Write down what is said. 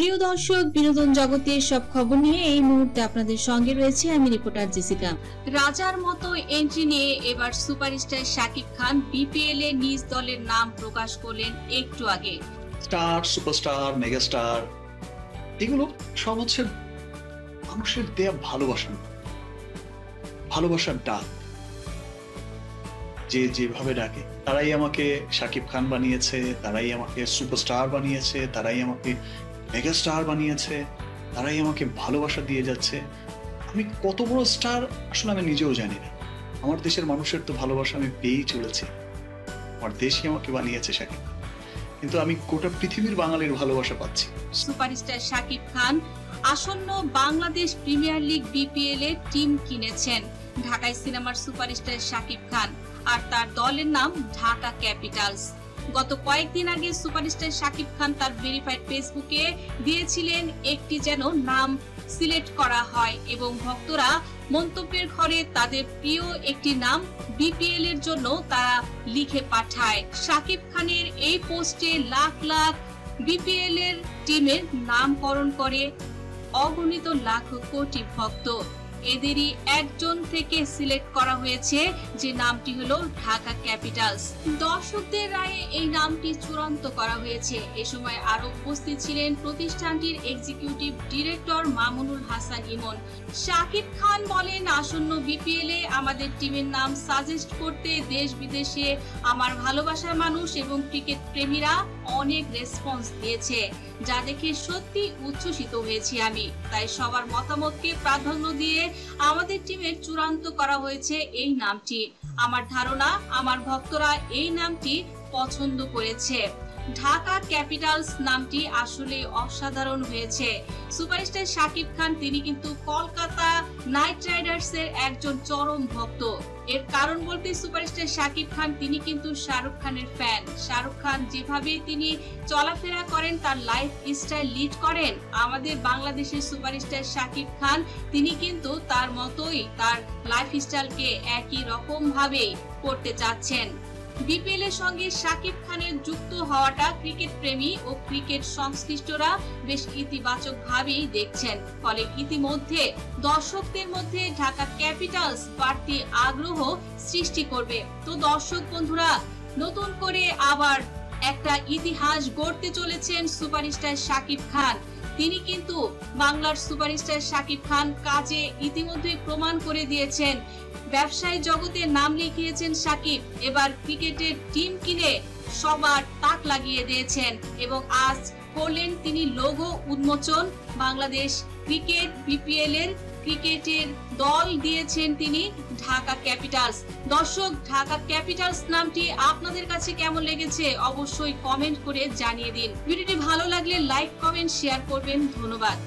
প্রিয় দর্শক, বিনোদন জগতের সব খবর নিয়ে এই মুহূর্তে আপনাদের সঙ্গে রয়েছে আমি রিপোর্টার জেসিকা। রাজার মতো এন্ট্রি নিয়ে এবার সুপারস্টার শাকিব খান বিপিএল এ নিজ দলের নাম প্রকাশ করলেন একটু আগে। স্টার, সুপারস্টার, মেগাস্টার এগুলো সব হচ্ছে মানুষের দেয়া ভালোবাসার ডাক। যে যেভাবে ডাকে তারাই আমাকে শাকিব খান বানিয়েছে, তারাই আমাকে সুপারস্টার বানিয়েছে, তারাই আমাকে মেগাস্টার বানিয়েছে, তারাই আমাকে ভালোবাসা দিয়ে যাচ্ছে। আমি কত বড় স্টার আসলে আমি নিজেও জানি না। আমার দেশের মানুষের তো ভালোবাসা আমি পেয়েই চলেছি। আমার দেশই আমাকে বানিয়েছে শাকিব, কিন্তু আমি গোটা পৃথিবীর বাঙালির ভালোবাসা পাচ্ছি। সুপারস্টার শাকিব খান আসন্ন বাংলাদেশ প্রিমিয়ার লিগ বিপিএল এর টিম কিনেছেন। ঢাকায় সিনেমার সুপারস্টার শাকিব খান আর তার দলের নাম ঢাকা ক্যাপিটালস। গত কয়েকদিন আগে সুপারস্টার শাকিব খান তার ভেরিফাইড ফেসবুকে দিয়েছিলেন একটি যেন নাম সিলেক্ট করা হয় এবং ভক্তরা মন্তব্যের ঘরে তাদের প্রিয় একটি নাম বিপিএল এর জন্য তারা লিখে পাঠায়। শাকিব খানের এই পোস্টে লাখ লাখ বিপিএল এর টিমের নামকরণ করে অগণিত লাখ কোটি ভক্ত। এদেরই একজন থেকে সিলেক্ট করা হয়েছে যে নামটি হলো ঢাকা ক্যাপিটালস। দর্শকদের রায়ে এই নামটি চূড়ান্ত করা হয়েছে। এ সময় আরো উপস্থিত ছিলেন প্রতিষ্ঠানটির এক্সিকিউটিভ ডিরেক্টর মামুনুল হাসান ইমন। শাকিব খান বলেন, আসন্ন বিপিএল এ আমাদের টিমের নাম সাজেস্ট করতে দেশ বিদেশে আমার ভালোবাসার মানুষ এবং ক্রিকেট প্রেমীরা অনেক রেসপন্স দিয়েছে, যা দেখে সত্যি উচ্ছ্বসিত হয়েছি আমি। তাই সবার মতামতকে প্রাধান্য দিয়ে আমাদের টিমের চূড়ান্ত করা হয়েছে এই নামটি। আমার ধারণা আমার ভক্তরা এই নামটি পছন্দ করেছে। ঢাকা ক্যাপিটালস নামটি আসলে অসাধারণ হয়েছে। সুপারস্টার শাকিব খান তিনি কিন্তু কলকাতা নাইট রাইডার্স এর একজন চরম ভক্ত। এর কারণ বলতে সুপারস্টার শাকিব খান তিনি কিন্তু শাহরুখ খানের ফ্যান। শাহরুখ খান যেভাবে তিনি চলাফেরা করেন, তার লাইফ স্টাইল লিড করেন, আমাদের বাংলাদেশের সুপারস্টার শাকিব খান তিনি কিন্তু তার মতোই তার লাইফ স্টাইলকে একই রকম ভাবে করতে চাচ্ছেন। বিপিএল এর সঙ্গে শাকিব খানের যুক্ত হওয়াটা ক্রিকেট প্রেমী ও ক্রিকেট সংশ্লিষ্টরা বেশ ইতিবাচক ভাবেই দেখছেন। ফলে ইতিমধ্যে দর্শকদের মধ্যে ঢাকা ক্যাপিটালস বাড়তি আগ্রহ সৃষ্টি করবে। তো দর্শক বন্ধুরা, নতুন করে আবার একটা ইতিহাস গড়তে চলেছেন সুপারস্টার শাকিব খান। তিনি কিন্তু বাংলার সুপারস্টার শাকিব খান কাজে ইতিমধ্যে প্রমাণ করে দিয়েছেন। ব্যবসায়ী জগতে নাম লিখিয়েছেন শাকিব, এবার ক্রিকেটের টিম কিনে সবার তাক লাগিয়ে দিয়েছেন এবং আজ করলেন তিনি লোগো উন্মোচন। বাংলাদেশ ক্রিকেট বিপিএল এর ক্রিকেটের দল দিয়েছেন তিনি ঢাকা ক্যাপিটালস। দর্শক, ঢাকা ক্যাপিটালস নামটি আপনাদের কাছে কেমন লেগেছে অবশ্যই কমেন্ট করে জানিয়ে দিন। ভিডিওটি ভালো লাগলে লাইক, কমেন্ট, শেয়ার করবেন। ধন্যবাদ।